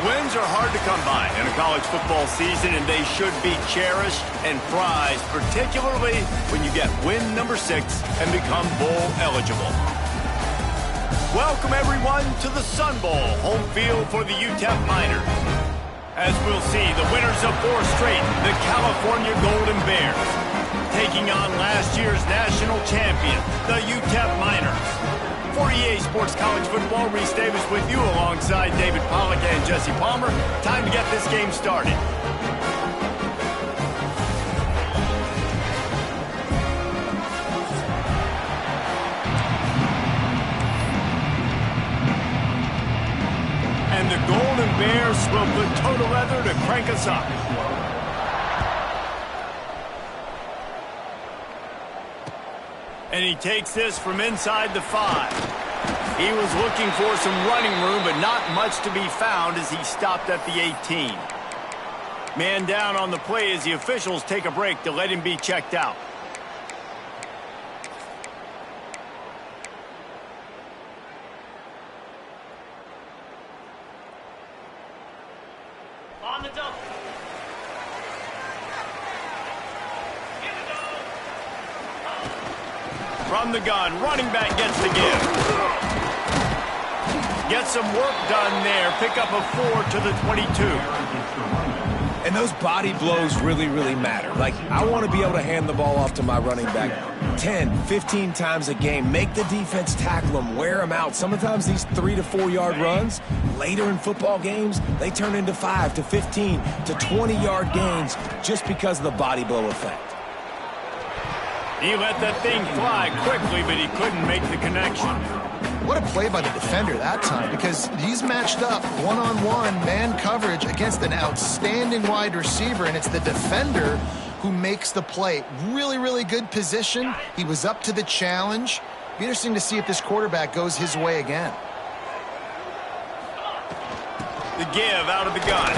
Wins are hard to come by in a college football season, and they should be cherished and prized, particularly when you get win number 6 and become bowl eligible. Welcome, everyone, to the Sun Bowl, home field for the UTEP Miners. As we'll see, the winners of 4 straight, the California Golden Bears, taking on last year's national champion, the UTEP Miners. For EA Sports College Football, Reese Davis with you alongside David Polk and Jesse Palmer. Time to get this game started. And the Golden Bears will put toe to leather to crank us up. And he takes this from inside the 5. He was looking for some running room, but not much to be found as he stopped at the 18. Man down on the play as the officials take a break to let him be checked out. On the double. From the gun, running back gets the give. Get some work done there. Pick up a 4 to the 22. And those body blows really, really matter. Like, I want to be able to hand the ball off to my running back 10, 15 times a game. Make the defense tackle them, wear them out. Sometimes these 3 to 4 yard runs, later in football games, they turn into 5 to 15 to 20 yard gains just because of the body blow effect. He let that thing fly quickly, but he couldn't make the connection. What a play by the defender that time, because he's matched up one-on-one man coverage against an outstanding wide receiver, and it's the defender who makes the play. Really, really good position. He was up to the challenge. Be interesting to see if this quarterback goes his way again. The give out of the gun.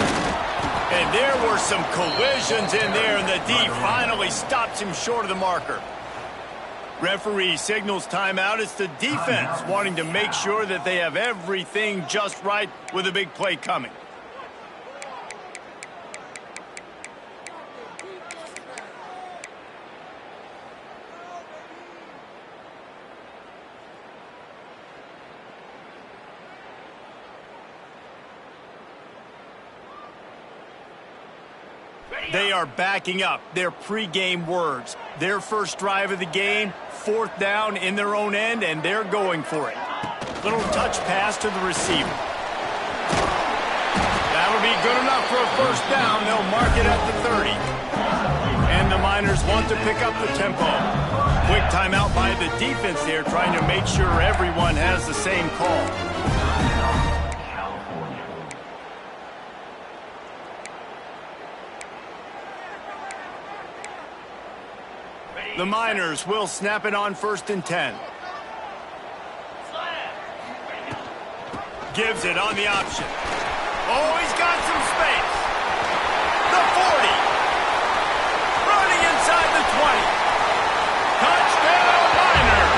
And there were some collisions in there, and the D finally stops him short of the marker. Referee signals timeout. It's the defense wanting to make sure that they have everything just right with a big play coming. They are backing up their pregame words. Their first drive of the game, 4th down in their own end, and they're going for it. Little touch pass to the receiver. That'll be good enough for a 1st down. They'll mark it at the 30. And the Miners want to pick up the tempo. Quick timeout by the defense there, trying to make sure everyone has the same call. The Miners will snap it on 1st and 10. Gives it on the option. Oh, he's got some space. The 40. Running inside the 20. Touchdown, Miners.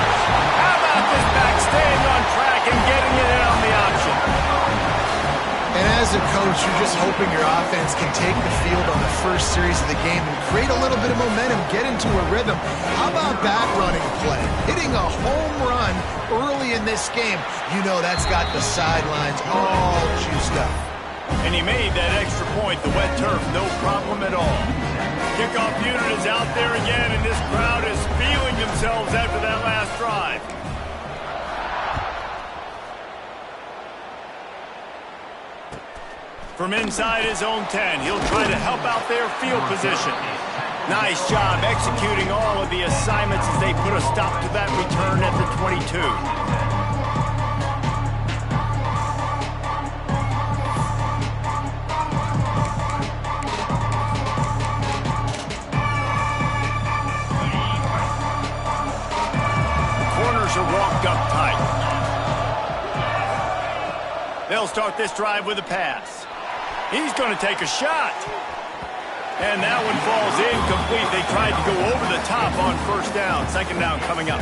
How about this back staying on track and getting it in on the option? And as a coach, you're just hoping your offense can take the field on the first series of the game and create a little bit of momentum, get into a rhythm. How about that running play? Hitting a home run early in this game. You know that's got the sidelines all juiced up. And he made that extra point, the wet turf, no problem at all. Kickoff unit is out there again, and this crowd is feeling themselves after that last drive. From inside his own 10, he'll try to help out their field position. Nice job executing all of the assignments as they put a stop to that return at the 22. Corners are walked up tight. They'll start this drive with a pass. He's going to take a shot. And that one falls incomplete. They tried to go over the top on 1st down. 2nd down coming up.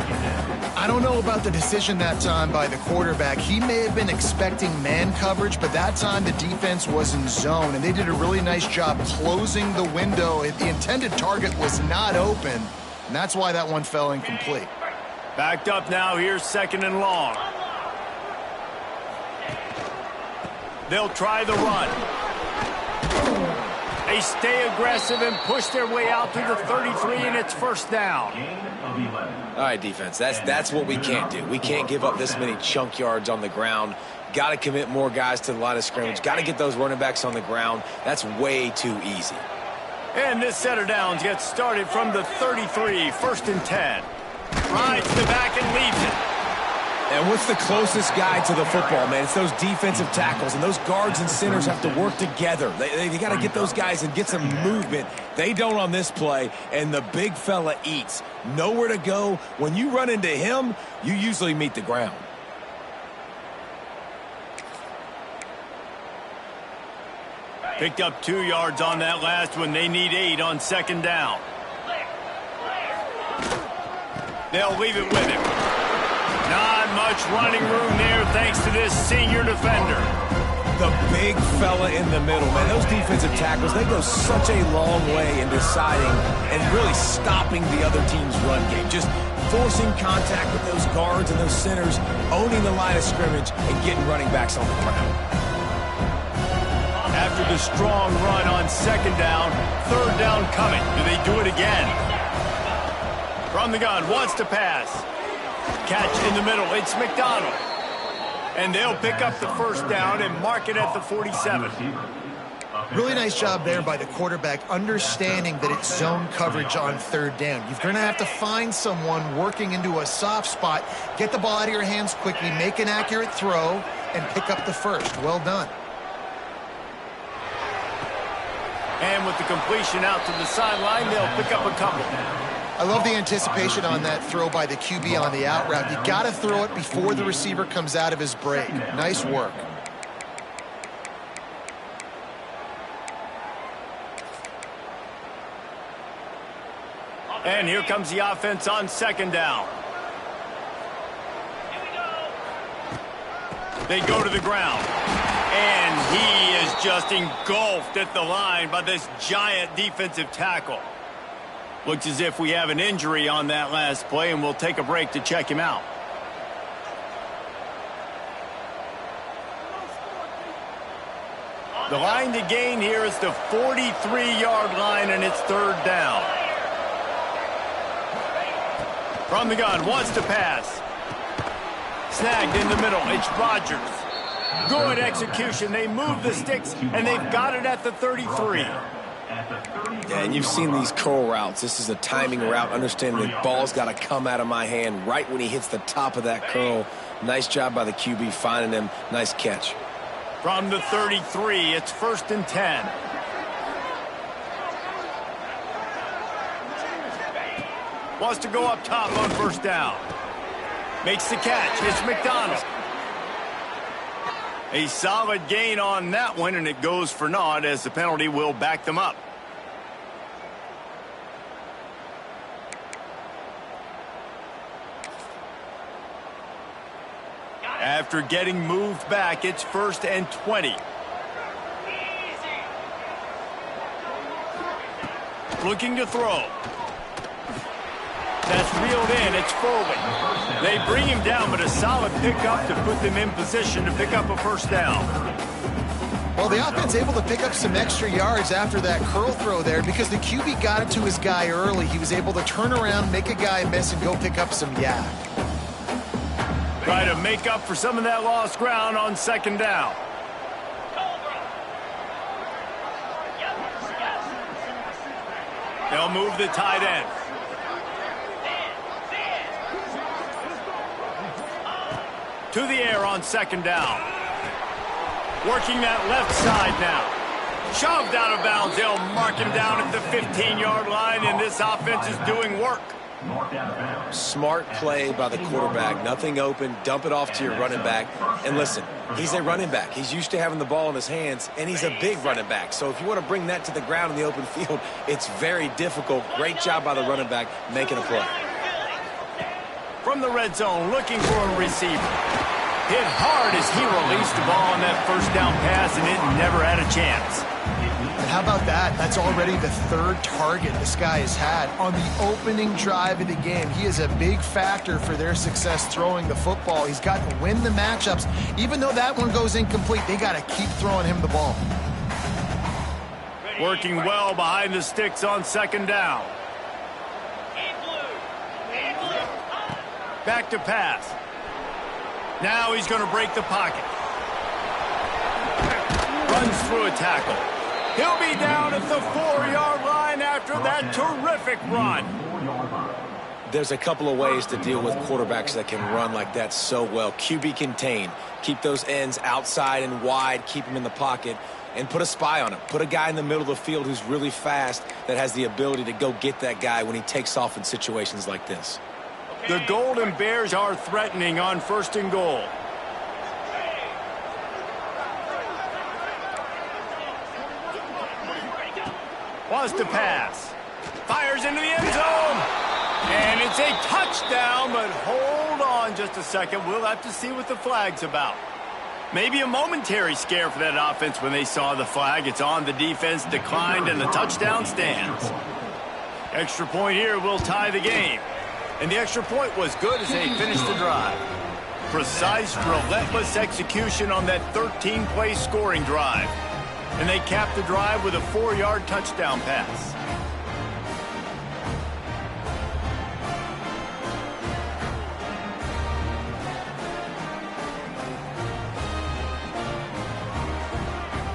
I don't know about the decision that time by the quarterback. He may have been expecting man coverage, but that time the defense was in zone, and they did a really nice job closing the window. The intended target was not open, and that's why that one fell incomplete. Backed up now. Here's 2nd and long. They'll try the run. They stay aggressive and push their way out to the 33, and it's 1st down. All right, defense, that's what we can't do. We can't give up this many chunk yards on the ground. Got to commit more guys to the line of scrimmage. Got to get those running backs on the ground. That's way too easy. And this set of downs gets started from the 33, 1st and 10. Rides the back and leaves it. And what's the closest guy to the football, man? It's those defensive tackles, and those guards and centers have to work together. They got to get those guys and get some movement. They don't on this play, and the big fella eats. Nowhere to go. When you run into him, you usually meet the ground. Picked up 2 yards on that last one. They need 8 on 2nd down. They'll leave it with him. Not much running room there thanks to this senior defender. The big fella in the middle, man. Those defensive tackles, they go such a long way in deciding and really stopping the other team's run game. Just forcing contact with those guards and those centers, owning the line of scrimmage, and getting running backs on the ground. After the strong run on 2nd down, 3rd down coming. Do they do it again? From the gun, wants to pass. Catch in the middle, it's McDonald. And they'll pick up the 1st down and mark it at the 47. Really nice job there by the quarterback, understanding that it's zone coverage on 3rd down. You're going to have to find someone working into a soft spot, get the ball out of your hands quickly, make an accurate throw, and pick up the 1st. Well done. And with the completion out to the sideline, they'll pick up a couple. I love the anticipation on that throw by the QB on the out route. You got to throw it before the receiver comes out of his break. Nice work. And here comes the offense on 2nd down. They go to the ground. And he is just engulfed at the line by this giant defensive tackle. Looks as if we have an injury on that last play, and we'll take a break to check him out. The line to gain here is the 43-yard line, and it's 3rd down. From the gun, wants to pass. Snagged in the middle, it's Rodgers. Good execution. They move the sticks, and they've got it at the 33. Yeah, and you've seen these curl routes. This is a timing route. Understanding the ball's got to come out of my hand right when he hits the top of that curl. Nice job by the QB finding him. Nice catch. From the 33, it's 1st and 10. Wants to go up top on 1st down. Makes the catch. It's McDonald. A solid gain on that one, and it goes for naught as the penalty will back them up. After getting moved back, it's 1st and 20. Looking to throw. That's reeled in. It's Foley. They bring him down, but a solid pickup to put them in position to pick up a 1st down. Well, the offense able to pick up some extra yards after that curl throw there because the QB got it to his guy early. He was able to turn around, make a guy miss, and go pick up some yak. Try to make up for some of that lost ground on 2nd down. They'll move the tight end. To the air on 2nd down. Working that left side now. Shoved out of bounds. They'll mark him down at the 15-yard line, and this offense is doing work. Smart play by the quarterback. Nothing open. Dump it off to your running back. And listen, he's a running back. He's used to having the ball in his hands, and he's a big running back. So if you want to bring that to the ground in the open field, it's very difficult. Great job by the running back making a play. From the red zone, looking for a receiver. Hit hard as he released the ball on that first down pass, and it never had a chance. And how about that? That's already the third target this guy has had on the opening drive of the game. He is a big factor for their success throwing the football. He's got to win the matchups. Even though that one goes incomplete, they got to keep throwing him the ball. Working well behind the sticks on second down. Back to pass. Now he's going to break the pocket. Runs through a tackle. He'll be down at the 4-yard line after that terrific run. There's a couple of ways to deal with quarterbacks that can run like that so well. QB contain. Keep those ends outside and wide. Keep them in the pocket. And put a spy on him. Put a guy in the middle of the field who's really fast that has the ability to go get that guy when he takes off in situations like this. The Golden Bears are threatening on 1st and goal. Wants to pass. Fires into the end zone. And it's a touchdown, but hold on just a second. We'll have to see what the flag's about. Maybe a momentary scare for that offense when they saw the flag. It's on, the defense declined, and the touchdown stands. Extra point here will tie the game. And the extra point was good as they finished the drive. Precise, relentless execution on that 13-play scoring drive. And they capped the drive with a 4-yard touchdown pass.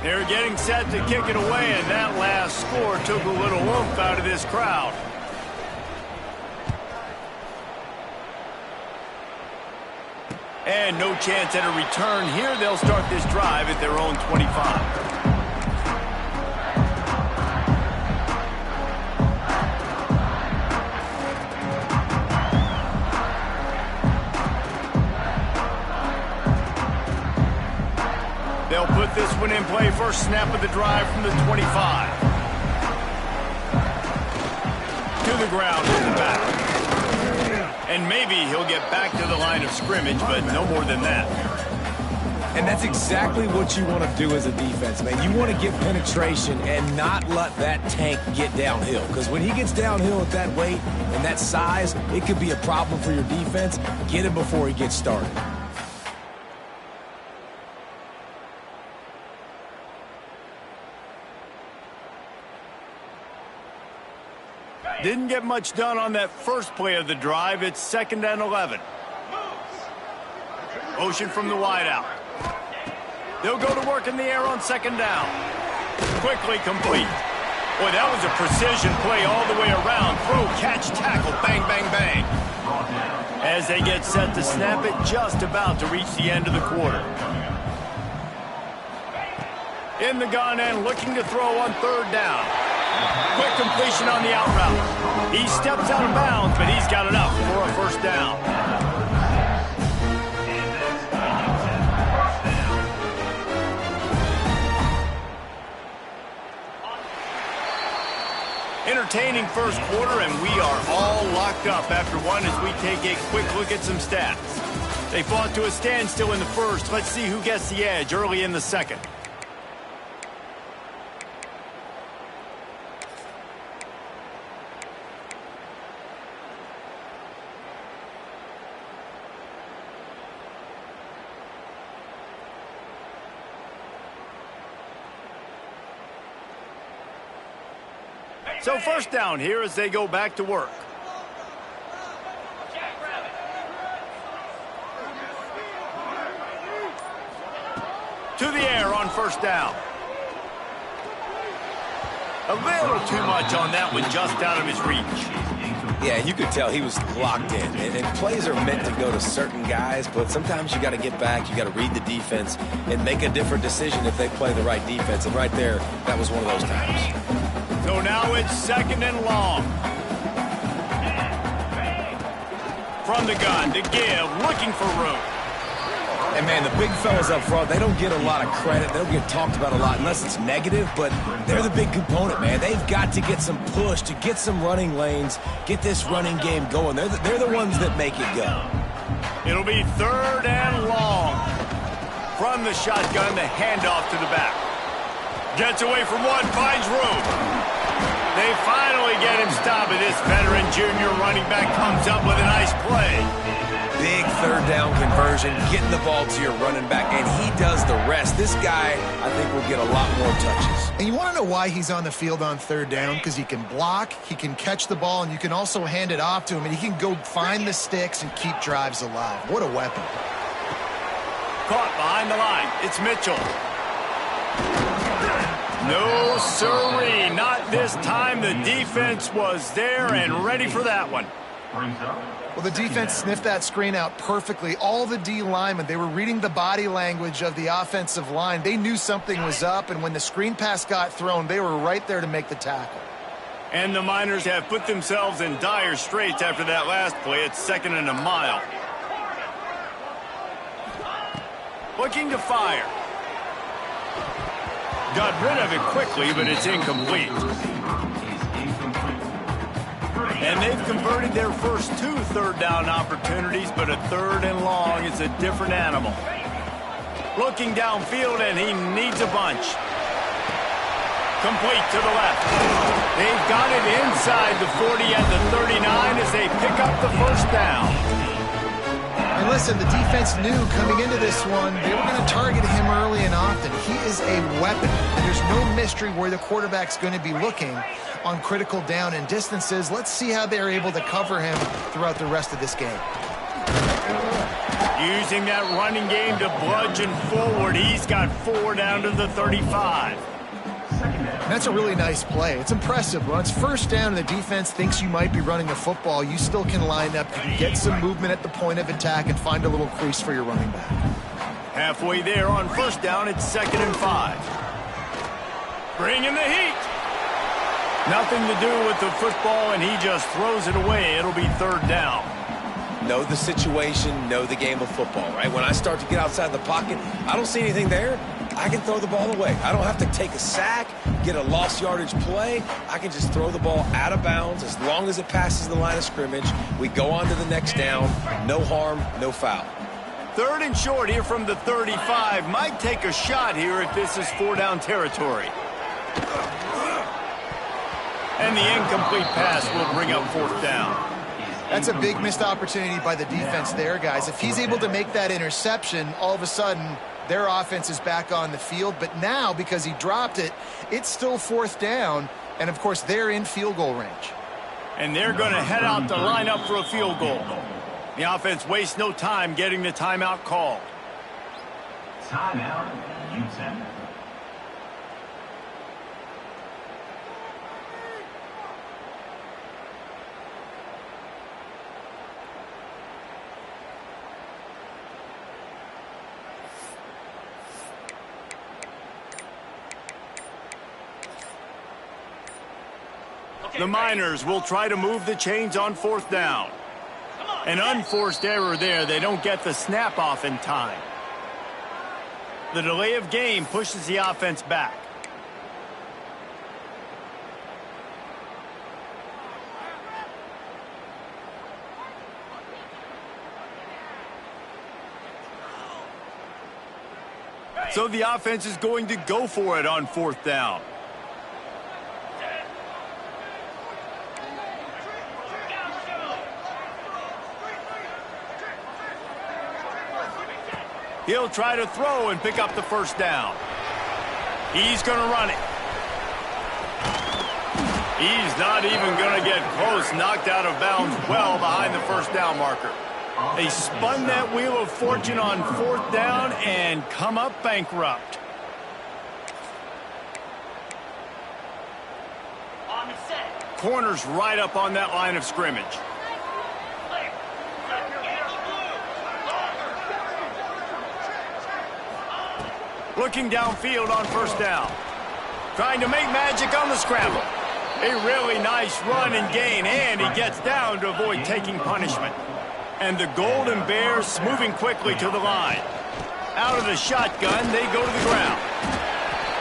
They're getting set to kick it away, and that last score took a little oomph out of this crowd. And no chance at a return here. They'll start this drive at their own 25. They'll put this one in play. First snap of the drive from the 25. To the ground in the back. And maybe he'll get back to the line of scrimmage, but no more than that. And that's exactly what you want to do as a defense, man. You want to get penetration and not let that tank get downhill. Because when he gets downhill at that weight and that size, it could be a problem for your defense. Get him before he gets started. Didn't get much done on that first play of the drive. It's 2nd and 11. Motion from the wideout. They'll go to work in the air on 2nd down. Quickly complete. Boy, that was a precision play all the way around. Throw, catch, tackle, bang, bang, bang. As they get set to snap it, just about to reach the end of the quarter. In the gun and looking to throw on 3rd down. Quick completion on the out route. He steps out of bounds, but he's got enough for a 1st down. Entertaining first quarter, and we are all locked up after one as we take a quick look at some stats. They fought to a standstill in the first. Let's see who gets the edge early in the second. So 1st down here as they go back to work. To the air on 1st down. A little too much on that one, just out of his reach. Yeah, you could tell he was locked in. And plays are meant to go to certain guys, but sometimes you got to get back, you got to read the defense, and make a different decision if they play the right defense. And right there, that was one of those times. So now it's 2nd and long. From the gun to give, looking for room. And, man, the big fellas up front, they don't get a lot of credit. They don't get talked about a lot unless it's negative, but they're the big component, man. They've got to get some push, to get some running lanes, get this running game going. They're the ones that make it go. It'll be 3rd and long. From the shotgun, the handoff to the back. Gets away from one, finds room. They finally get him stopped, and this veteran junior running back comes up with a nice play. Big 3rd down conversion, getting the ball to your running back, and he does the rest. This guy, I think, will get a lot more touches. And you want to know why he's on the field on 3rd down? Because he can block, he can catch the ball, and you can also hand it off to him, and he can go find the sticks and keep drives alive. What a weapon. Caught behind the line. It's Mitchell. No, sirree. Not this time. The defense was there and ready for that one. Well, the defense sniffed that screen out perfectly. All the D linemen, they were reading the body language of the offensive line. They knew something was up, and when the screen pass got thrown, they were right there to make the tackle. And the Miners have put themselves in dire straits after that last play. It's 2nd and a mile. Looking to fire. Got rid of it quickly, but it's incomplete. And they've converted their first 2 3rd down opportunities, but a 3rd and long is a different animal. Looking downfield, and he needs a bunch. Complete to the left. They've got it inside the 40 at the 39 as they pick up the 1st down. And listen, the defense knew coming into this one, they were going to target him early and often. He is a weapon, and there's no mystery where the quarterback's going to be looking on critical down and distances. Let's see how they're able to cover him throughout the rest of this game. Using that running game to bludgeon forward. He's got 4 down to the 35. That's a really nice play. It's impressive. When it's 1st down and the defense thinks you might be running the football, you still can line up, get some movement at the point of attack, and find a little crease for your running back. Halfway there on 1st down, it's 2nd and 5. Bring in the heat. Nothing to do with the football, and he just throws it away. It'll be 3rd down. Know the situation, know the game of football, right? When I start to get outside the pocket, I don't see anything there, I can throw the ball away. I don't have to take a sack, get a lost yardage play. I can just throw the ball out of bounds as long as it passes the line of scrimmage. We go on to the next down. No harm, no foul. 3rd and short here from the 35. Might take a shot here if this is 4-down territory. And the incomplete pass will bring up 4th down. That's a big missed opportunity by the defense there, guys. If he's able to make that interception, all of a sudden their offense is back on the field. But now, because he dropped it, it's still 4th down. And, of course, they're in field goal range. And they're going to head out to line up for a field goal. The offense wastes no time getting the timeout called. Timeout, UTEP. The Miners will try to move the chains on 4th down. An unforced error there. They don't get the snap off in time. The delay of game pushes the offense back. So the offense is going to go for it on 4th down. He'll try to throw and pick up the 1st down. He's going to run it. He's not even going to get close. Knocked out of bounds well behind the 1st down marker. They spun that wheel of fortune on 4th down and come up bankrupt. Corner's right up on that line of scrimmage. Looking downfield on 1st down. Trying to make magic on the scramble. A really nice run and gain, and he gets down to avoid taking punishment. And the Golden Bears moving quickly to the line. Out of the shotgun, they go to the ground.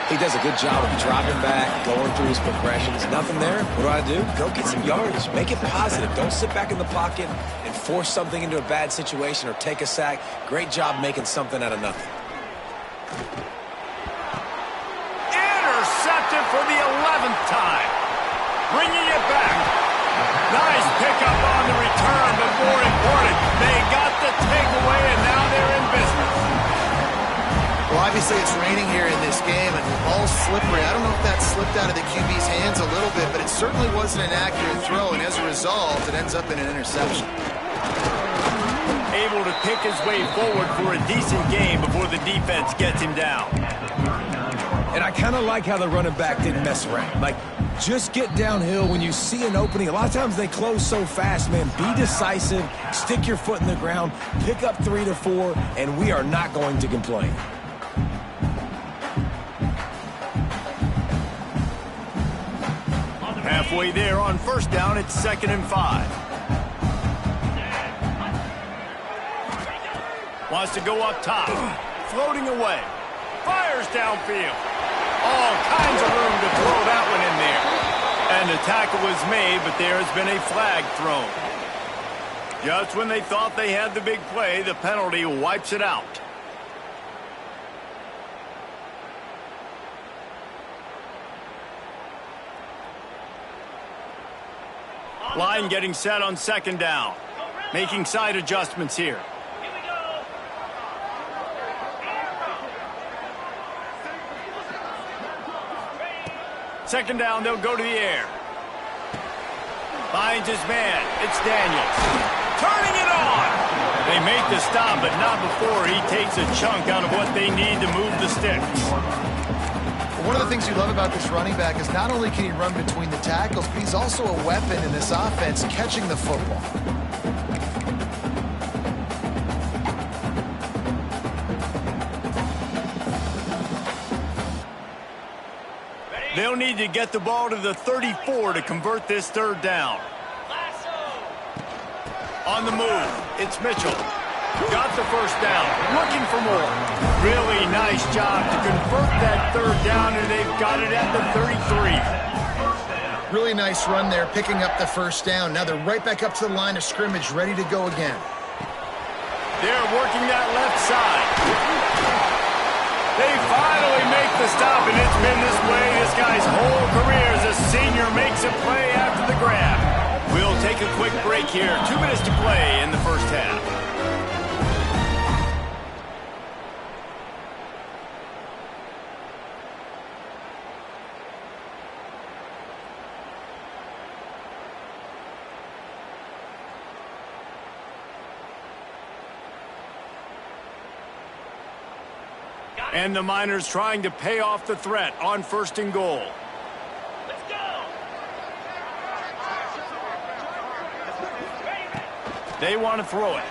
He does a good job of dropping back, going through his progressions. Nothing there. What do? Go get some yardage. Make it positive. Don't sit back in the pocket and force something into a bad situation or take a sack. Great job making something out of nothing. Intercepted for the 11th time. Bringing it back. Nice pickup on the return, but more important, they got the takeaway, and now they're in business. Well, obviously it's raining here in this game, and the ball's slippery. I don't know if that slipped out of the QB's hands a little bit, but it certainly wasn't an accurate throw, and as a result, it ends up in an interception. Able to pick his way forward for a decent game before the defense gets him down. And I kind of like how the running back didn't mess around. Like, just get downhill when you see an opening. A lot of times they close so fast, man. Be decisive, stick your foot in the ground, pick up 3 to 4, and we are not going to complain. Halfway there on first down, it's 2nd and 5. Wants to go up top. Floating away. Fires downfield. All kinds of room to throw that one in there. And the tackle was made, but there has been a flag thrown. Just when they thought they had the big play, the penalty wipes it out. Line getting set on 2nd down. Making side adjustments here. Second down, they'll go to the air. Finds his man. It's Daniels. Turning it on. They make the stop, but not before he takes a chunk out of what they need to move the sticks. One of the things you love about this running back is not only can he run between the tackles, but he's also a weapon in this offense catching the football. They'll need to get the ball to the 34 to convert this 3rd down. On the move, it's Mitchell. Got the first down, looking for more. Really nice job to convert that 3rd down, and they've got it at the 33. Really nice run there, picking up the first down. Now they're right back up to the line of scrimmage, ready to go again. They're working that left side. They finally make the stop, and it's been this way this guy's whole career as a senior makes a play after the grab. We'll take a quick break here. 2 minutes to play in the first half. And the Miners trying to pay off the threat on 1st and goal. Let's go. They want to throw it.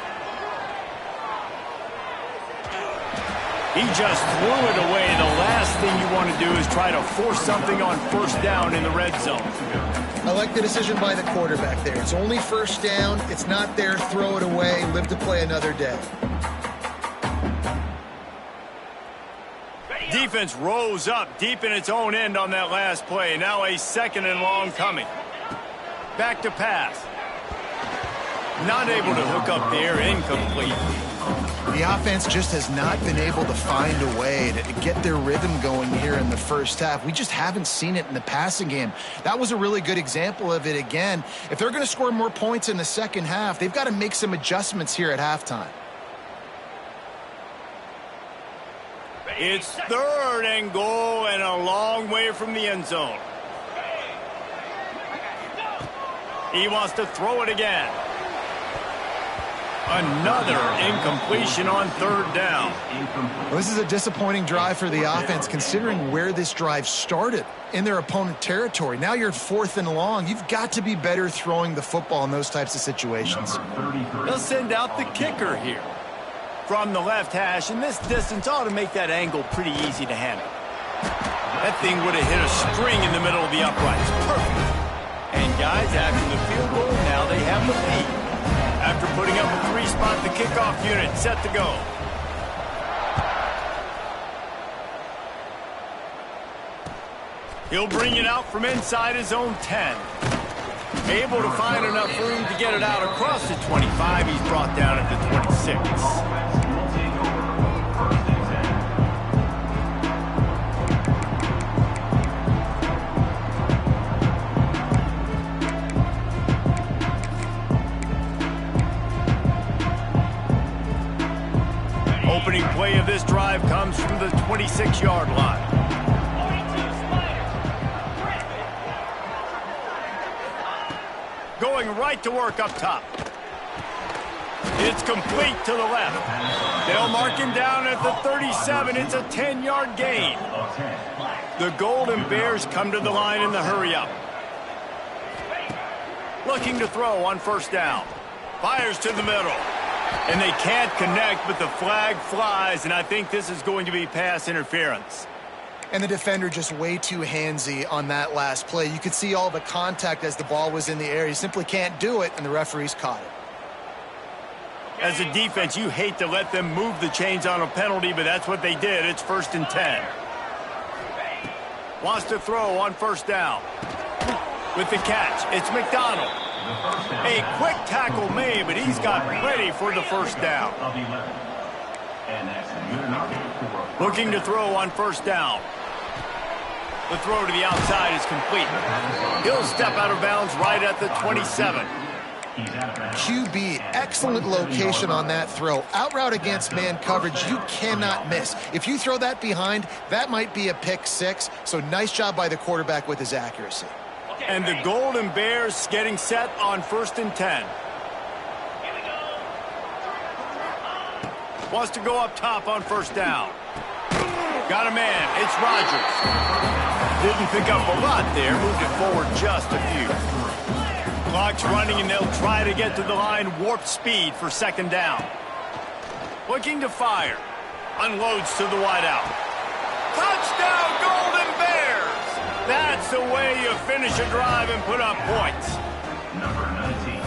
He just threw it away. The last thing you want to do is try to force something on 1st down in the red zone. I like the decision by the quarterback there. It's only 1st down. It's not there. Throw it away. Live to play another day. Defense rose up deep in its own end on that last play. Now a 2nd and long coming. Back to pass. Not able to hook up there. Incomplete. The offense just has not been able to find a way to get their rhythm going here in the first half. We just haven't seen it in the passing game. That was a really good example of it again. If they're going to score more points in the second half, they've got to make some adjustments here at halftime. It's 3rd and goal and a long way from the end zone. He wants to throw it again. Another incompletion on 3rd down. Well, this is a disappointing drive for the offense considering where this drive started in their opponent territory. Now you're 4th and long. You've got to be better throwing the football in those types of situations. They'll send out the kicker here. From the left hash, and this distance ought to make that angle pretty easy to handle. That thing would have hit a string in the middle of the uprights. Perfect. And guys, after the field goal, now they have the lead. After putting up a 3-spot, the kickoff unit set to go. He'll bring it out from inside his own 10. Able to find enough room to get it out across the 25. He's brought down at the 26. Opening play of this drive comes from the 26-yard line. Going right to work up top. It's complete to the left. They'll mark him down at the 37. It's a 10-yard gain. The Golden Bears come to the line in the hurry-up. Looking to throw on first down. Fires to the middle. And they can't connect, but the flag flies, and I think this is going to be pass interference. And the defender just way too handsy on that last play. You could see all the contact as the ball was in the air. He simply can't do it, and the referees caught it. As a defense, you hate to let them move the chains on a penalty, but that's what they did. It's 1st and 10. Wants to throw on first down. With the catch, it's McDonald. A quick tackle made, but he's got plenty for the first down. Looking to throw on first down. The throw to the outside is complete. He'll step out of bounds right at the 27. QB, excellent location on that throw. Out route against man coverage, you cannot miss. If you throw that behind, that might be a pick six. So nice job by the quarterback with his accuracy. And the Golden Bears getting set on 1st and 10. Wants to go up top on first down. Got a man. It's Rodgers. Didn't pick up a lot there. Moved it forward just a few. Clock's running, and they'll try to get to the line. Warp speed for second down. Looking to fire. Unloads to the wideout. Touchdown, Golden Bears! That's the way you finish a drive and put up points.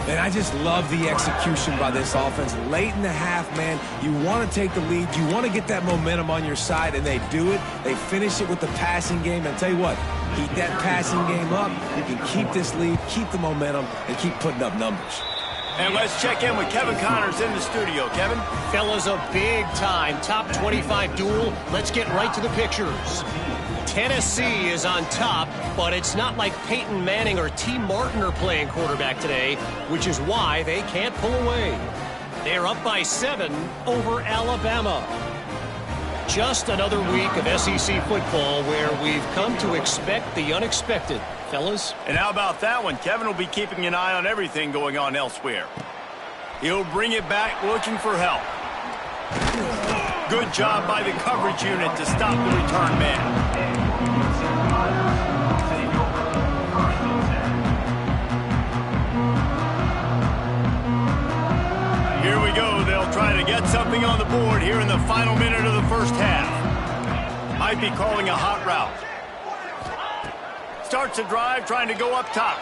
And I just love the execution by this offense. Late in the half, man, you want to take the lead. You want to get that momentum on your side, and they do it. They finish it with the passing game. And I'll tell you what, keep that passing game up. You can keep this lead, keep the momentum, and keep putting up numbers. And let's check in with Kevin Connors in the studio. Kevin? Fellas, a big-time top 25 duel. Let's get right to the pictures. Tennessee is on top, but it's not like Peyton Manning or T. Martin are playing quarterback today, which is why they can't pull away. They're up by 7 over Alabama. Just another week of SEC football where we've come to expect the unexpected, fellas. And how about that one? Kevin will be keeping an eye on everything going on elsewhere. He'll bring it back looking for help. Good job by the coverage unit to stop the return man. Here we go. They'll try to get something on the board here in the final minute of the first half. Might be calling a hot route. Starts a drive trying to go up top.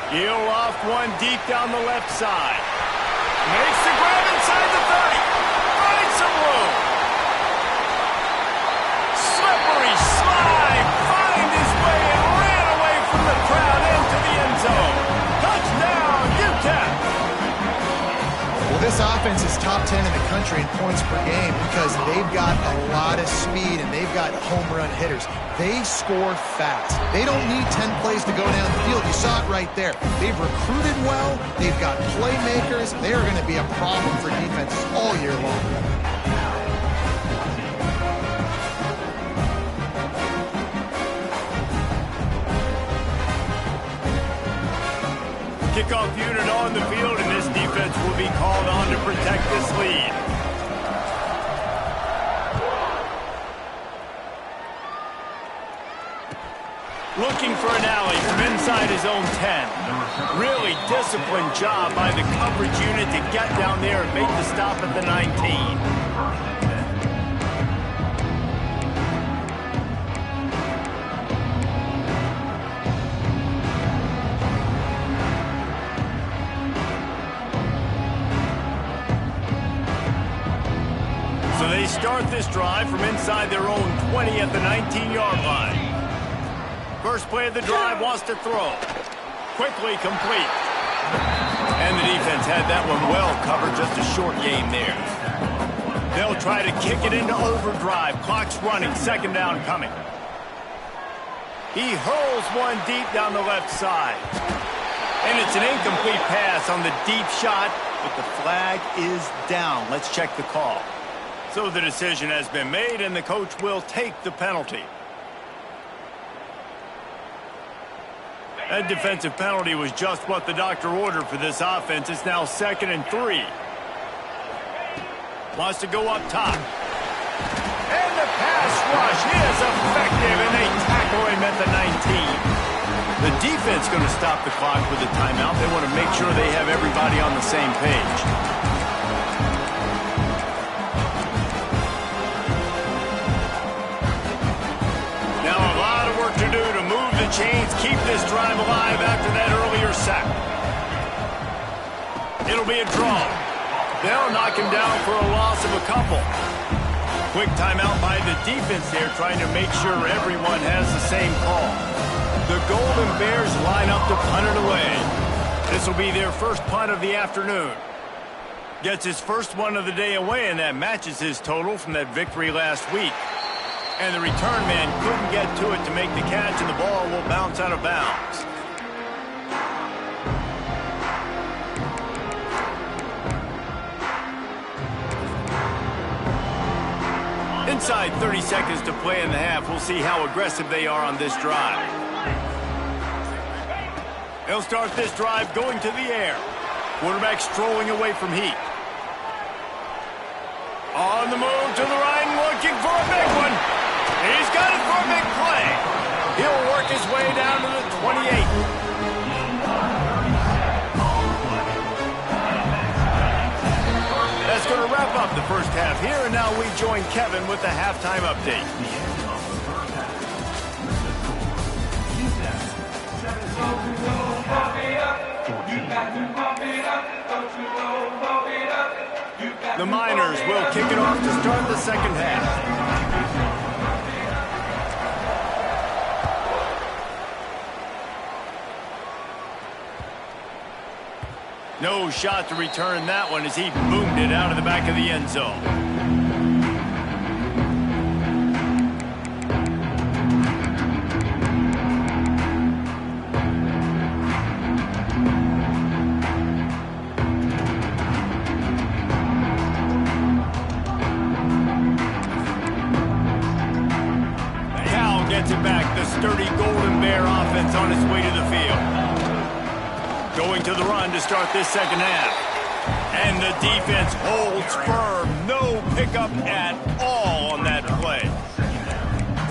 He'll off one deep down the left side. Makes the grab inside the 30. Finds some room. Slippery slide. Find his way and ran away from the crowd into the end zone. Touchdown, UTEP. Well, this offense is top 10 in the country in points per game because they've got a lot of speed and they've got home run hitters. They score fast. They don't need 10 plays to go down the field. You saw it right there. They've recruited well. They've got playmakers. They are going to be a problem for defenses all year long. Kickoff unit on the field, and this defense will be called on to protect this lead. Looking for an alley from inside his own 10. Really disciplined job by the coverage unit to get down there and make the stop at the 19. So they start this drive from inside their own 20 at the 19-yard line. First play of the drive, wants to throw. Quickly complete. And the defense had that one well covered, just a short game there. They'll try to kick it into overdrive. Clock's running, second down coming. He hurls one deep down the left side. And it's an incomplete pass on the deep shot, but the flag is down. Let's check the call. So the decision has been made, and the coach will take the penalty. That defensive penalty was just what the doctor ordered for this offense. It's now 2nd and 3. Wants to go up top. And the pass rush is effective, and they tackle him at the 19. The defense going to stop the clock with a timeout. They want to make sure they have everybody on the same page. Now a lot of work to do to move the chains, keep this drive alive after that earlier sack. It'll be a draw. They'll knock him down for a loss of a couple. Quick timeout by the defense there, trying to make sure everyone has the same call. The Golden Bears line up to punt it away. This will be their first punt of the afternoon. Gets his first one of the day away, and that matches his total from that victory last week. And the return man couldn't get to it to make the catch, and the ball will bounce out of bounds. Inside 30 seconds to play in the half. We'll see how aggressive they are on this drive. They'll start this drive going to the air. Quarterback strolling away from heat. On the move to the right, looking for a big one. He's got it for a big play. He'll work his way down to the 28. That's going to wrap up the first half here, and now we join Kevin with the halftime update. The Miners will kick it off to start the second half. No shot to return that one as he boomed it out of the back of the end zone. Cal gets it back. The sturdy Golden Bear offense on its way to the field. Going to the run to start this second half. And the defense holds firm. No pickup at all on that play.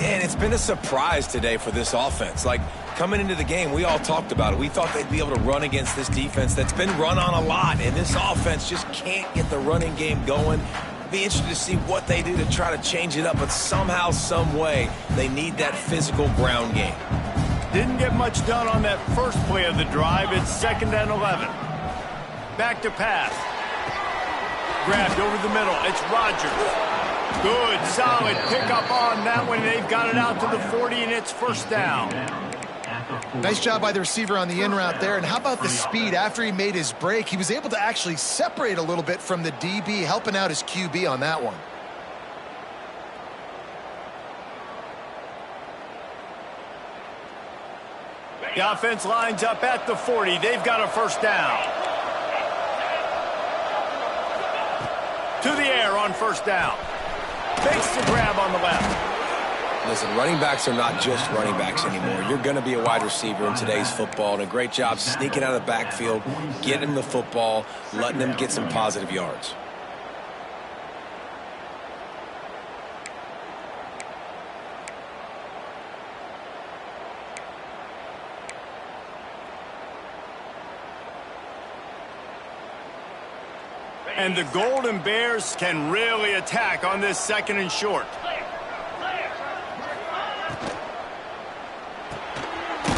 And it's been a surprise today for this offense. Like, coming into the game, we all talked about it. We thought they'd be able to run against this defense that's been run on a lot. And this offense just can't get the running game going. Be interested to see what they do to try to change it up. But somehow, some way, they need that physical ground game. Didn't get much done on that first play of the drive. It's 2nd and 11. Back to pass. Grabbed over the middle. It's Rodgers. Good, solid pickup on that one. They've got it out to the 40, and it's first down. Nice job by the receiver on the in route there. And how about the speed? After he made his break, he was able to actually separate a little bit from the DB, helping out his QB on that one. The offense lines up at the 40. They've got a first down. To the air on first down. Makes the grab on the left. Listen, running backs are not just running backs anymore. You're going to be a wide receiver in today's football, and a great job sneaking out of the backfield, getting the football, letting them get some positive yards. And the Golden Bears can really attack on this 2nd and short.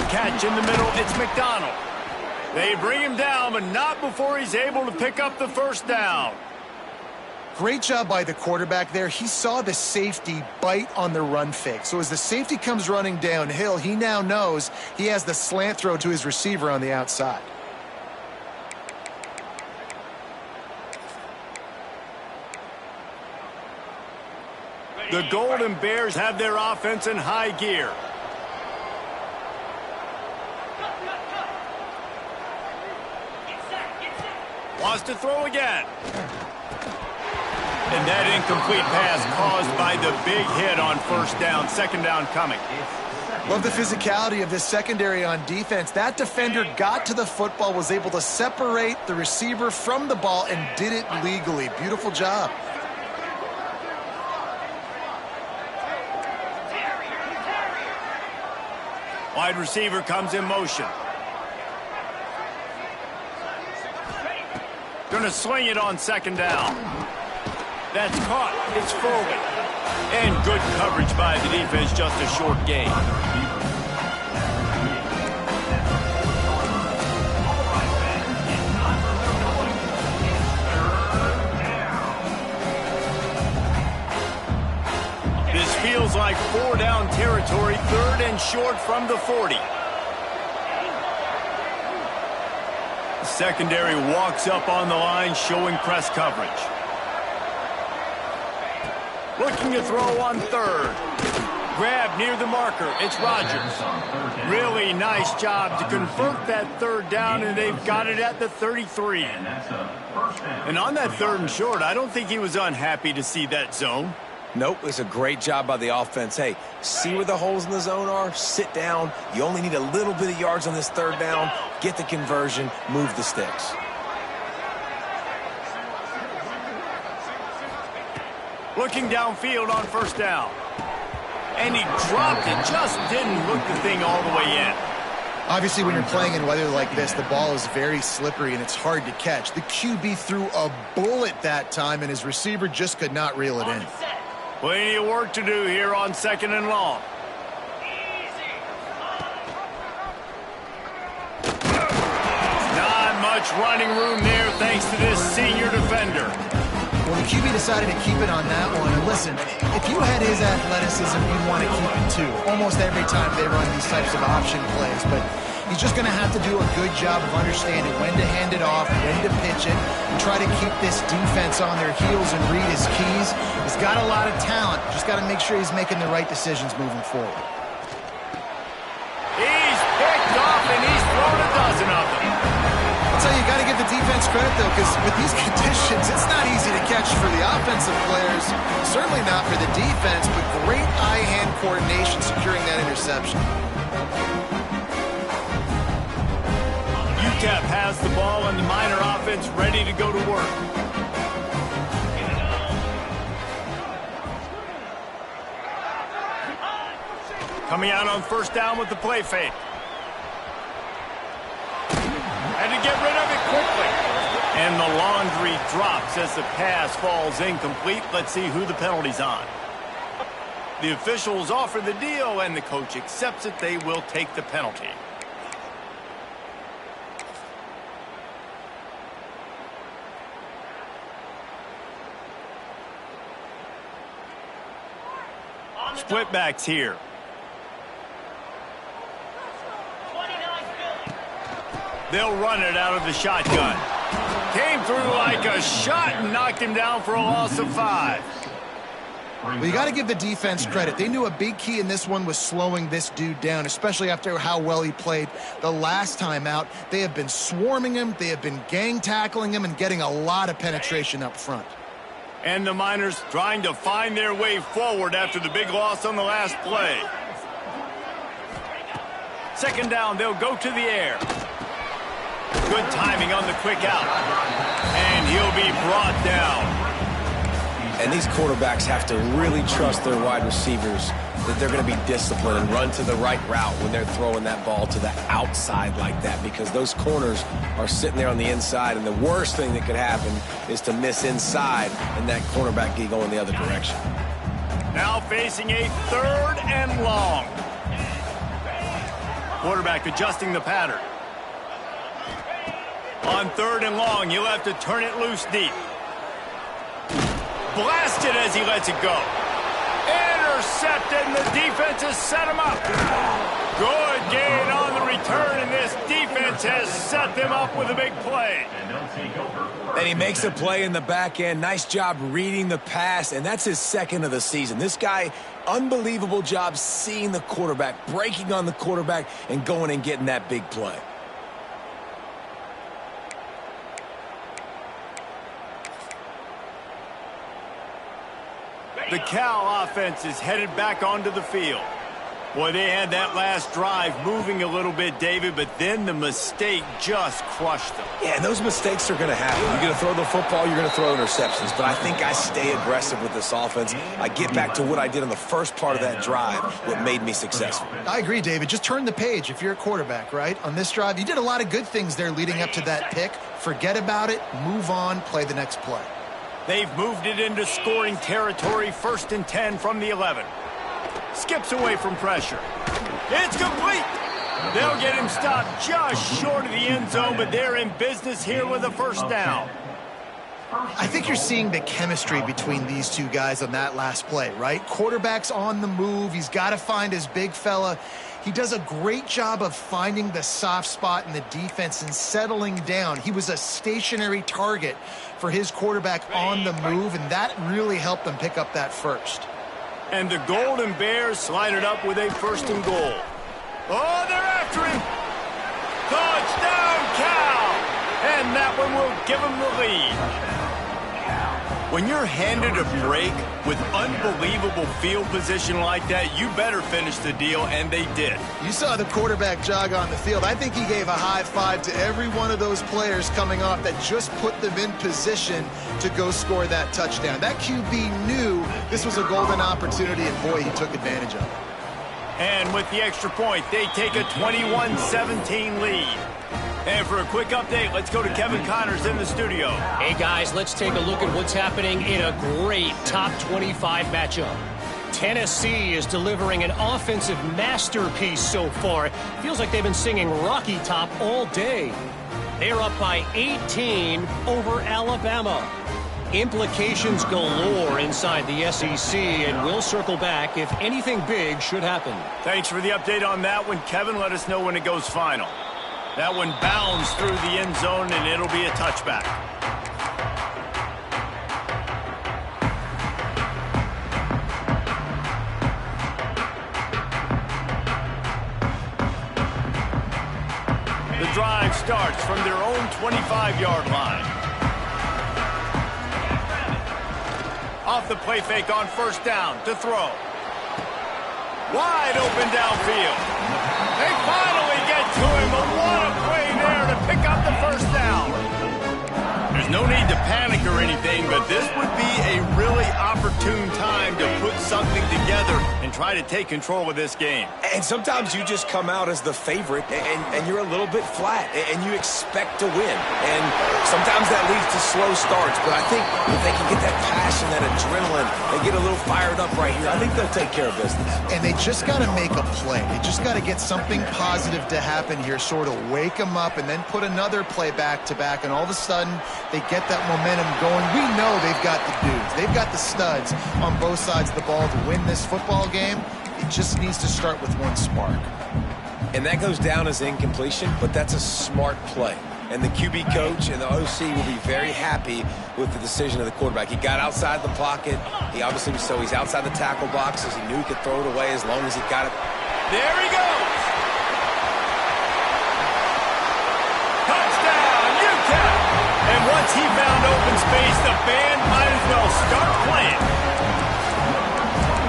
Catch in the middle, it's McDonald. They bring him down, but not before he's able to pick up the first down. Great job by the quarterback there. He saw the safety bite on the run fake. So as the safety comes running downhill, he now knows he has the slant throw to his receiver on the outside. The Golden Bears have their offense in high gear. Wants to throw again. And that incomplete pass caused by the big hit on first down. Second down coming. Love the physicality of this secondary on defense. That defender got to the football, was able to separate the receiver from the ball, and did it legally. Beautiful job. Wide receiver comes in motion. Going to sling it on second down. That's caught. It's forward. And good coverage by the defense, just a short gain. This feels like 4-down territory, 3rd and short from the 40. Secondary walks up on the line, showing press coverage. Looking to throw on 3rd. Grab near the marker. It's Rodgers. Really nice job to convert that 3rd down, and they've got it at the 33. And on that 3rd and short, I don't think he was unhappy to see that zone. Nope, it's a great job by the offense. Hey, see where the holes in the zone are? Sit down. You only need a little bit of yards on this 3rd down. Get the conversion. Move the sticks. Looking downfield on first down. And he dropped it. Just didn't hook the thing all the way in. Obviously, when you're playing in weather like this, the ball is very slippery and it's hard to catch. The QB threw a bullet that time, and his receiver just could not reel it in. Plenty of work to do here on 2nd and long. Not much running room there thanks to this senior defender. Well, the QB decided to keep it on that one. And listen, if you had his athleticism, you'd want to keep it too. Almost every time they run these types of option plays. But he's just going to have to do a good job of understanding when to hand it off, when to pitch it, and try to keep this defense on their heels and read his keys. He's got a lot of talent. Just got to make sure he's making the right decisions moving forward. He's picked off, and he's thrown a dozen of them. I'll tell you, you got to give the defense credit, though, because with these conditions, it's not easy to catch for the offensive players. Certainly not for the defense, but great eye-hand coordination securing that interception. UTEP has the ball, and the Miner offense ready to go to work. Coming out on first down with the play fake. Had to get rid of it quickly. And the laundry drops as the pass falls incomplete. Let's see who the penalty's on. The officials offer the deal, and the coach accepts it. They will take the penalty. Split backs here. They'll run it out of the shotgun. Came through like a shot and knocked him down for a loss of 5. Well, you got to give the defense credit. They knew a big key in this one was slowing this dude down, especially after how well he played the last time out. They have been swarming him. They have been gang tackling him and getting a lot of penetration up front. And the Miners trying to find their way forward after the big loss on the last play. Second down, they'll go to the air. Good timing on the quick out. And he'll be brought down. And these quarterbacks have to really trust their wide receivers that they're going to be disciplined and run to the right route when they're throwing that ball to the outside like that, because those corners are sitting there on the inside, and the worst thing that could happen is to miss inside and that cornerback get going the other direction. Now facing a 3rd and long. Quarterback adjusting the pattern. On 3rd and long, you'll have to turn it loose deep. blasted as he lets it go. Intercepted, and the defense has set him up. Good gain on the return, and this defense has set them up with a big play. And he makes a play in the back end. Nice job reading the pass, and that's his second of the season. This guy, unbelievable job seeing the quarterback, breaking on the quarterback, and going and getting that big play. The Cal offense is headed back onto the field. Boy, they had that last drive moving a little bit, David, but then the mistake just crushed them. Yeah, and those mistakes are going to happen. You're going to throw the football, you're going to throw interceptions. But I think I stay aggressive with this offense. I get back to what I did in the first part of that drive, what made me successful. I agree, David. Just turn the page if you're a quarterback, right? On this drive, you did a lot of good things there leading up to that pick. Forget about it, move on, play the next play. They've moved it into scoring territory, 1st and 10 from the 11. Skips away from pressure. It's complete. They'll get him stopped just short of the end zone, but they're in business here with a first down. I think you're seeing the chemistry between these two guys on that last play, right? Quarterback's on the move. He's got to find his big fella. He does a great job of finding the soft spot in the defense and settling down. He was a stationary target for his quarterback on the move, and that really helped them pick up that first. And the Golden Bears slide it up with a 1st and goal. Oh, they're after him. Touchdown, Cal. And that one will give them the lead. When you're handed a break with unbelievable field position like that, you better finish the deal, and they did. You saw the quarterback jog on the field. I think he gave a high five to every one of those players coming off that just put them in position to go score that touchdown. That QB knew this was a golden opportunity, and boy, he took advantage of it. And with the extra point, they take a 21-17 lead. And for a quick update, let's go to Kevin Connors in the studio. Hey, guys, let's take a look at what's happening in a great top 25 matchup. Tennessee is delivering an offensive masterpiece so far. Feels like they've been singing Rocky Top all day. They're up by 18 over Alabama. Implications galore inside the SEC, and we'll circle back if anything big should happen. Thanks for the update on that one, Kevin. Let us know when it goes final. That one bounds through the end zone, and it'll be a touchback. The drive starts from their own 25-yard line. Off the play fake on 1st down to throw. Wide open downfield. They finally get to him, but what a play there to pick up the 1st down. There's no need to panic or anything, but this would be a really opportune time to put something together and try to take control of this game. And sometimes you just come out as the favorite, and you're a little bit flat, and you expect to win. And sometimes that leads to slow starts, but I think if they can get that passion, that adrenaline, they get a little fired up right here, I think they'll take care of business. And they just got to make a play. They just got to get something positive to happen here, sort of wake them up, and then put another play back-to-back, and all of a sudden they get that momentum going. We know they've got the dudes. They've got the studs on both sides of the ball to win this football game. It just needs to start with one spark. And that goes down as incompletion, but that's a smart play. And the QB coach and the OC will be very happy with the decision of the quarterback. He got outside the pocket. He obviously, so he's outside the tackle boxes. He knew he could throw it away as long as he got it. There he goes. Touchdown, UTEP. And once he found open space, the band might as well start playing.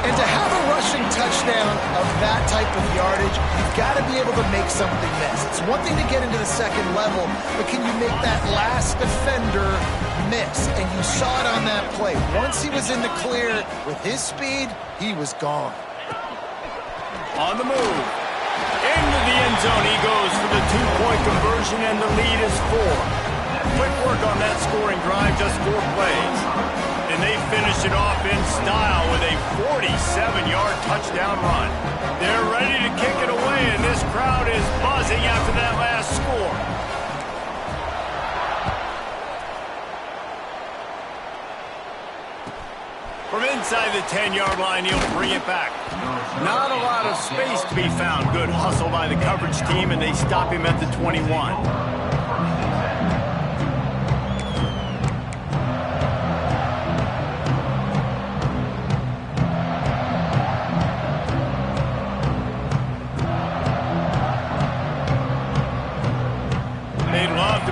And to have a rushing touchdown of that type of yardage, you've got to be able to make something miss. It's one thing to get into the second level, but can you make that last defender miss? And you saw it on that play. Once he was in the clear with his speed, he was gone. On the move. Into the end zone he goes for the 2-point conversion, and the lead is 4. Quick work on that scoring drive, just 4 plays. And they finish it off in style with a 47-yard touchdown run. They're ready to kick it away, and this crowd is buzzing after that last score. inside the 10-yard line. He'll bring it back. Not a lot of space to be found. Good hustle by the coverage team, and they stop him at the 21.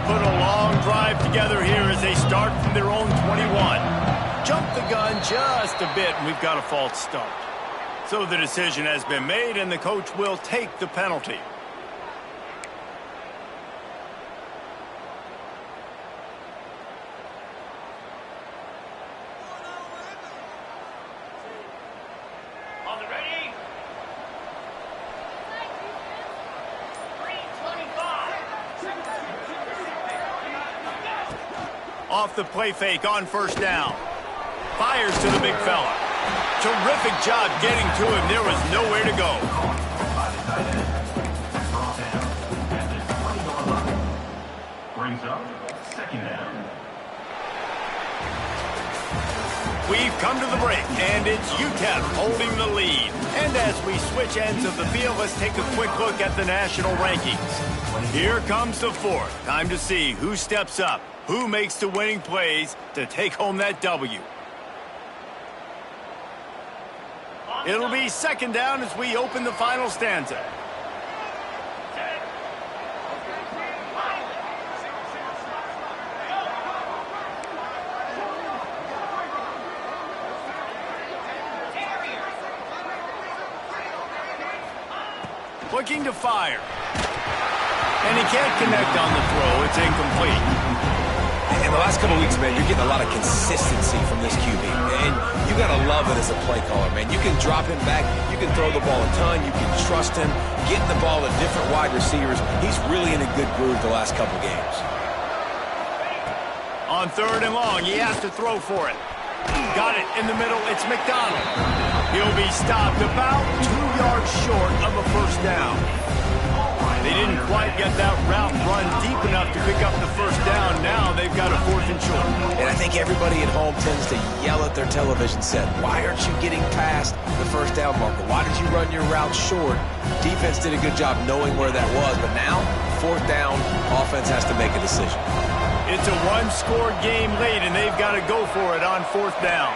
Put a long drive together here as they start from their own 21. Jump the gun just a bit, and we've got a false start. So the decision has been made, and the coach will take the penalty. Off the play fake on first down. Fires to the big fella. Terrific job getting to him. There was nowhere to go. Brings up second down. We've come to the break, and it's UTEP holding the lead. And as we switch ends of the field, let's take a quick look at the national rankings. Here comes the fourth. Time to see who steps up. Who makes the winning plays to take home that W? It'll be second down as we open the final stanza. Looking to fire. And he can't connect on the throw. It's incomplete. In the last couple of weeks, man, you're getting a lot of consistency from this QB. And you got to love it as a play caller, man. You can drop him back. You can throw the ball a ton. You can trust him. Getting the ball to different wide receivers. He's really in a good groove the last couple games. On third and long, he has to throw for it. Got it in the middle. It's McDonald. He'll be stopped about 2 yards short of a first down. They didn't quite get that route run deep enough to pick up the first down. Now they've got a fourth and short. And I think everybody at home tends to yell at their television set, why aren't you getting past the first down marker? Why did you run your route short? Defense did a good job knowing where that was, but now, fourth down, offense has to make a decision. It's a one-score game late, and they've got to go for it on fourth down.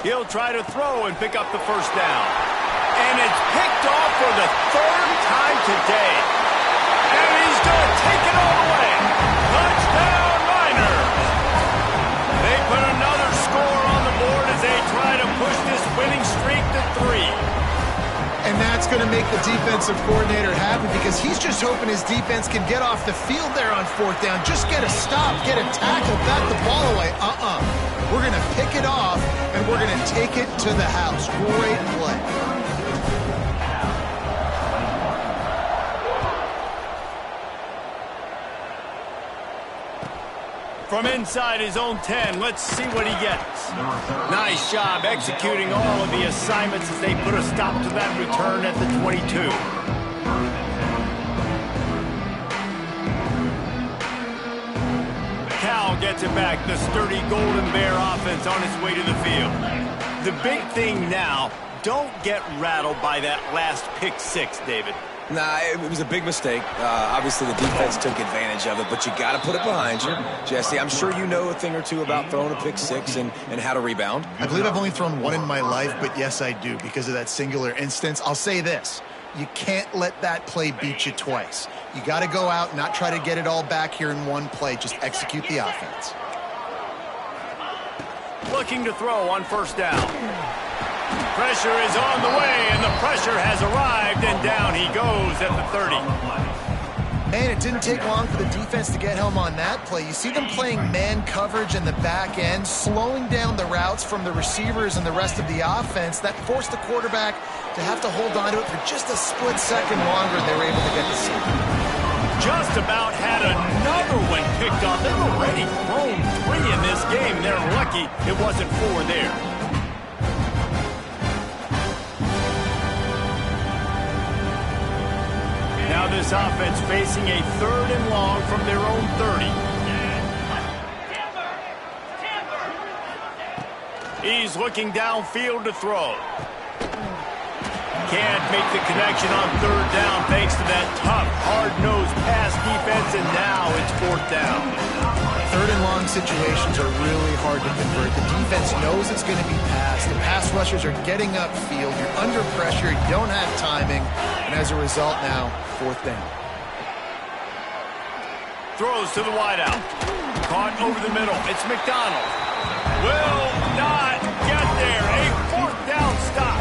He'll try to throw and pick up the first down. And it's picked off for the third time today. And he's going to take it all the way. Touchdown, Niners. They put another score on the board as they try to push this winning streak to 3. And that's going to make the defensive coordinator happy because he's just hoping his defense can get off the field there on fourth down. Just get a stop, get a tackle, bat the ball away. We're going to pick it off, and we're going to take it to the house. Great play. From inside his own 10, let's see what he gets. Nice job executing all of the assignments as they put a stop to that return at the 22. Cal gets it back. The sturdy Golden Bear offense on its way to the field. The big thing now, don't get rattled by that last pick six, David. Nah, it was a big mistake. Obviously, the defense took advantage of it, but you got to put it behind you. Jesse, I'm sure you know a thing or two about throwing a pick six and how to rebound. I believe I've only thrown one in my life, but yes, I do because of that singular instance. I'll say this. You can't let that play beat you twice. You got to go out and not try to get it all back here in one play. Just execute the offense. Looking to throw on first down. Pressure is on the way, and the pressure has arrived, and down he goes at the 30. And it didn't take long for the defense to get home on that play. You see them playing man coverage in the back end, slowing down the routes from the receivers and the rest of the offense. That forced the quarterback to have to hold on to it for just a split second longer, and they were able to get the sack. Just about had another one picked off. They've already thrown 3 in this game. They're lucky it wasn't 4 there. Now this offense facing a 3rd and long from their own 30. He's looking downfield to throw. Can't make the connection on third down thanks to that tough, hard-nosed pass defense, and now it's fourth down. Third and long situations are really hard to convert. The defense knows it's going to be passed. The pass rushers are getting upfield. You're under pressure. You don't have timing. And as a result now, fourth down. Throws to the wideout. Caught over the middle. It's McDonald. Will not get there. A fourth down stop.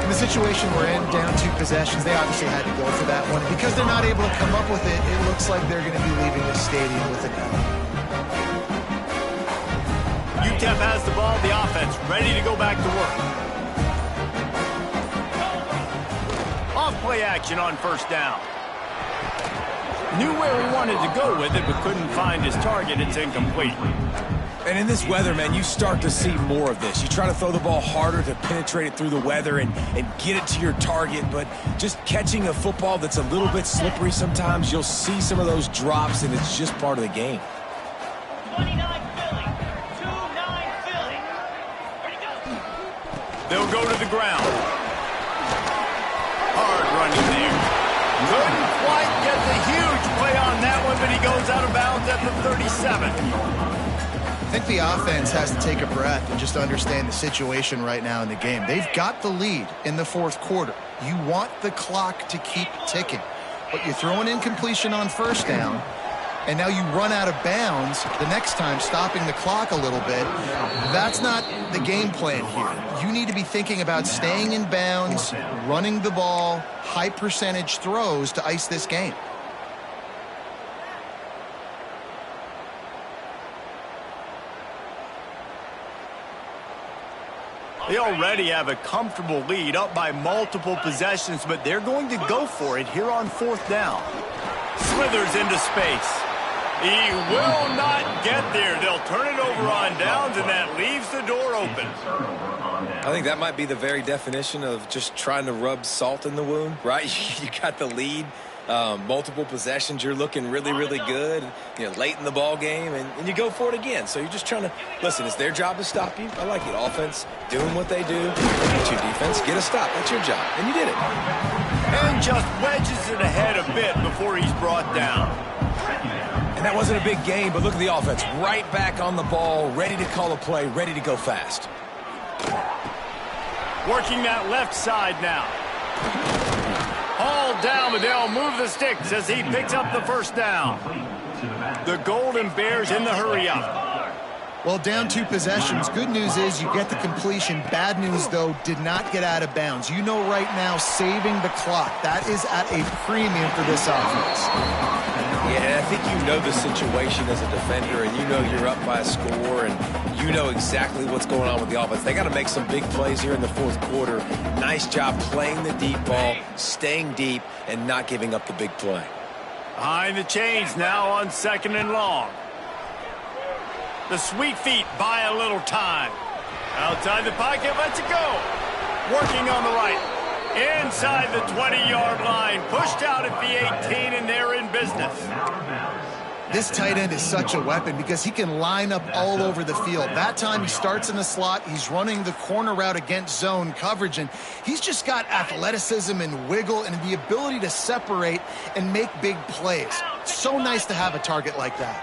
In the situation we're in, down 2 possessions, they obviously had to go for that one. Because they're not able to come up with it, it looks like they're going to be leaving the stadium with an L. UTEP has the ball, the offense ready to go back to work. Off play action on first down. Knew where he wanted to go with it, but couldn't find his target. It's incomplete. And in this weather, man, you start to see more of this. You try to throw the ball harder to penetrate it through the weather and get it to your target, but just catching a football that's a little bit slippery sometimes, you'll see some of those drops, and it's just part of the game. 29 Philly, 2-9 Philly. Ready, go. They'll go to the ground. Hard running there. Couldn't quite get the huge play on that one, but he goes out of bounds at the 37. I think the offense has to take a breath and just understand the situation right now in the game. They've got the lead in the fourth quarter. You want the clock to keep ticking, but you're throwing incompletion on first down, and now you run out of bounds the next time, stopping the clock a little bit. That's not the game plan here. You need to be thinking about staying in bounds, running the ball, high percentage throws to ice this game. They already have a comfortable lead, up by multiple possessions, but they're going to go for it here on fourth down. Slithers into space. He will not get there. They'll turn it over on downs, and that leaves the door open. I think that might be the very definition of just trying to rub salt in the wound, right? You got the lead. Multiple possessions, you're looking really, really good, late in the ball game, and you go for it again. So you're just trying to, listen, it's their job to stop you. I like it. Offense, doing what they do. Get your defense, get a stop. That's your job, and you did it. And just wedges it ahead a bit before he's brought down. And that wasn't a big game, but look at the offense. Right back on the ball, ready to call a play, ready to go fast. Working that left side now. All down, but they'll move the sticks as he picks up the first down. The Golden Bears in the hurry-up. Well, down 2 possessions. Good news is you get the completion. Bad news, though, did not get out of bounds. You know right now, saving the clock. That is at a premium for this offense. Yeah, and I think you know the situation as a defender, and you know you're up by a score, and you know exactly what's going on with the offense. They got to make some big plays here in the fourth quarter. Nice job playing the deep ball, staying deep, and not giving up the big play. Behind the chains now on second and long. The sweet feet buy a little time. Outside the pocket, lets it go. Working on the right. Inside the 20-yard line. Pushed out at the 18, and they're in business. This tight end is such a weapon because he can line up all over the field. That time he starts in the slot. He's running the corner route against zone coverage, and he's just got athleticism and wiggle and the ability to separate and make big plays. So nice to have a target like that.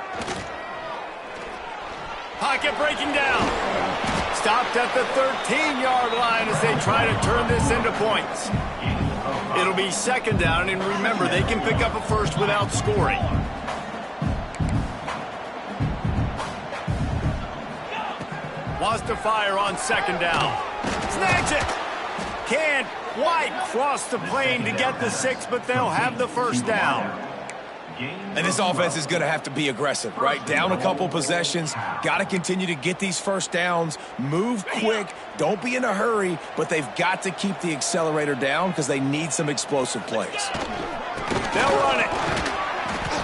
Pocket breaking down. Stopped at the 13-yard line as they try to turn this into points. It'll be second down, and remember, they can pick up a first without scoring. Wants to fire on second down. Snags it. Can't quite cross the plane to get the 6, but they'll have the first down. And this offense is going to have to be aggressive, right? Down a couple possessions, got to continue to get these first downs, move quick, don't be in a hurry, but they've got to keep the accelerator down because they need some explosive plays. They'll run it.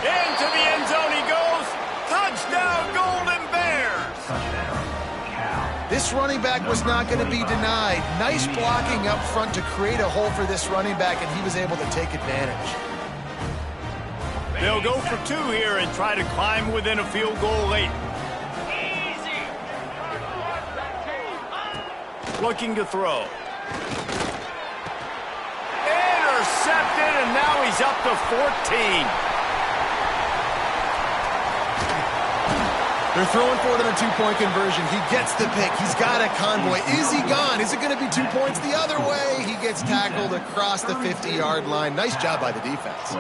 Into the end zone he goes. Touchdown, Golden Bears. This running back was not going to be denied. Nice blocking up front to create a hole for this running back, and he was able to take advantage. They'll go for 2 here and try to climb within a field goal late. looking to throw. Intercepted, and now he's up to 14. They're throwing for it on a two-point conversion. He gets the pick. He's got a convoy. Is he gone? Is it going to be 2 points the other way? He gets tackled across the 50-yard line. Nice job by the defense.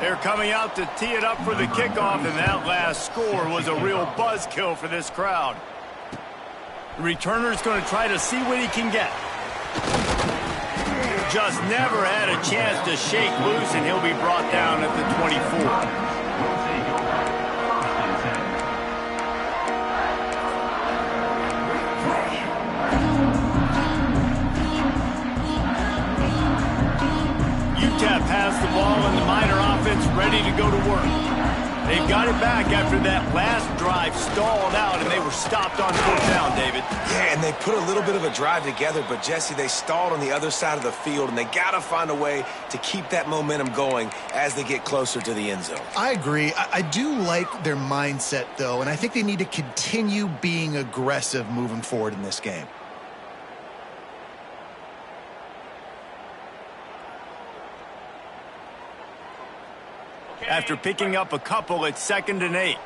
They're coming out to tee it up for the kickoff, and that last score was a real buzzkill for this crowd. The returner's going to try to see what he can get. Just never had a chance to shake loose, and he'll be brought down at the 24. UTEP has the ball and the Miner offense ready to go to work. They've got it back after that last drive stalled out, and they were stopped on 4th down, David. Yeah, and they put a little bit of a drive together, but, Jesse, they stalled on the other side of the field, and they got to find a way to keep that momentum going as they get closer to the end zone. I agree. I do like their mindset, though, and I think they need to continue being aggressive moving forward in this game. After picking up a couple, it's 2nd and 8.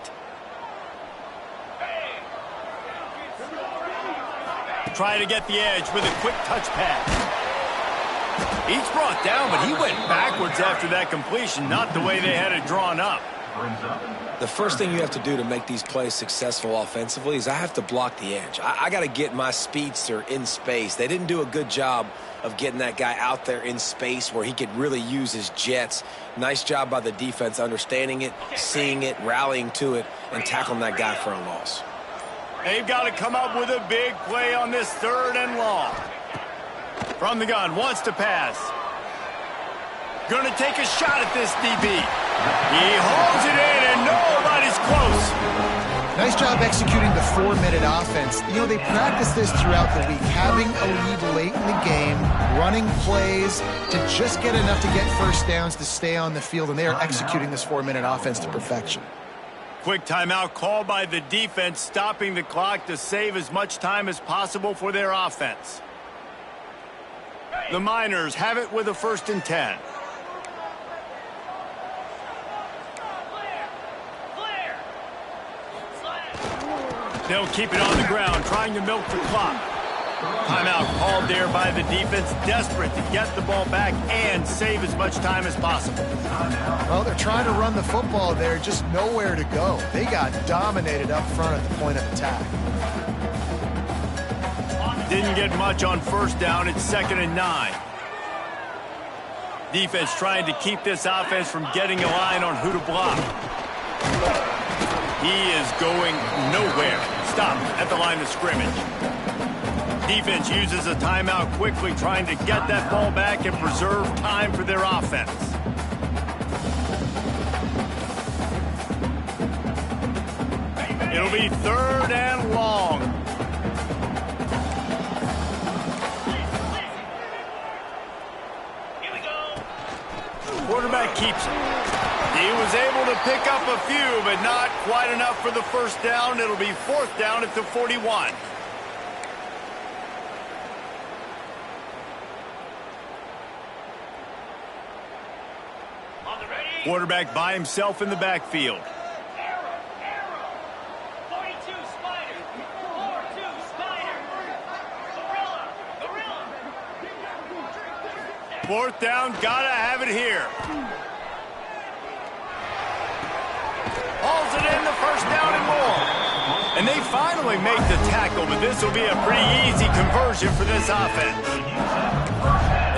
Try to get the edge with a quick touch pass. He's brought down, but he went backwards after that completion, not the way they had it drawn up. The first thing you have to do to make these plays successful offensively is I have to block the edge. I got to get my speedster in space. They didn't do a good job of getting that guy out there in space where he could really use his jets. Nice job by the defense understanding it, seeing it, rallying to it, and tackling that guy for a loss. They've got to come up with a big play on this 3rd and long. From the gun, wants to pass. Going to take a shot at this DB. He holds it in, and nobody's close. Nice job executing the 4-minute offense. You know, they practice this throughout the week, having a lead late in the game, running plays to just get enough to get first downs to stay on the field, and they are executing this 4-minute offense to perfection. Quick timeout called by the defense, stopping the clock to save as much time as possible for their offense. The Miners have it with a 1st and 10. They'll keep it on the ground, trying to milk the clock. Timeout called there by the defense, desperate to get the ball back and save as much time as possible. Well, they're trying to run the football there, just nowhere to go. They got dominated up front at the point of attack. Didn't get much on 1st down. It's 2nd and 9. Defense trying to keep this offense from getting a line on who to block. He is going nowhere. Stopped at the line of scrimmage. Defense uses a timeout quickly, trying to get that ball back and preserve time for their offense. It'll be 3rd and long. Here we go. Quarterback keeps it. He was able to pick up a few, but not quite enough for the 1st down. It'll be 4th down at the 41. On the ready. Quarterback by himself in the backfield. Arrow, arrow. 42 Spider. 4-2 Spider. Gorilla, gorilla. 4th down, gotta have it here. Hauls it in, the 1st down and more. And they finally make the tackle, but this will be a pretty easy conversion for this offense.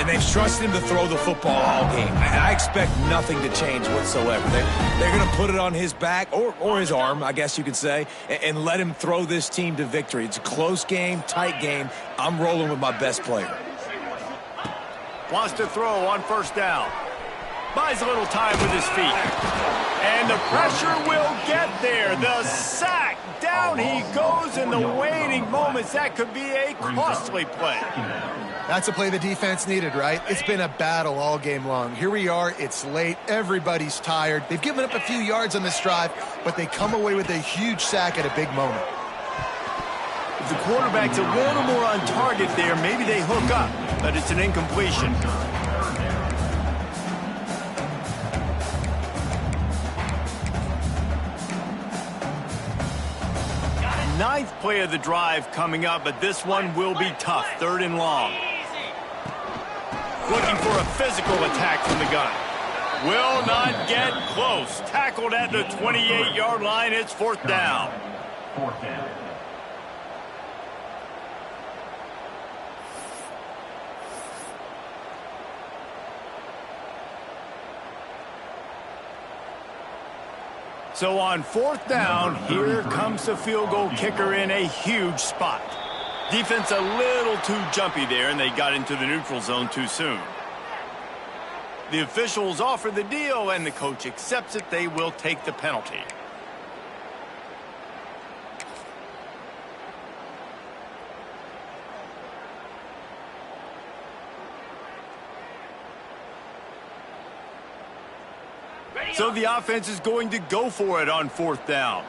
And they've trusted him to throw the football all game. I expect nothing to change whatsoever. They're going to put it on his back, or his arm, I guess you could say, and let him throw this team to victory. It's a close game, tight game. I'm rolling with my best player. Wants to throw on 1st down. Buys a little time with his feet. And the pressure will get there. The sack. Down he goes in the waiting moments. That could be a costly play. That's a play the defense needed, right? It's been a battle all game long. Here we are. It's late. Everybody's tired. They've given up a few yards on this drive, but they come away with a huge sack at a big moment. If the quarterback's a little more on target there, maybe they hook up, but it's an incompletion. Ninth play of the drive coming up, but this one will be tough. 3rd and long. Looking for a physical attack from the gun. Will not get close. Tackled at the 28-yard line. It's 4th down. 4th down. So on 4th down, here comes the field goal kicker in a huge spot. Defense a little too jumpy there, and they got into the neutral zone too soon. The officials offer the deal, and the coach accepts it. They will take the penalty. So the offense is going to go for it on 4th down.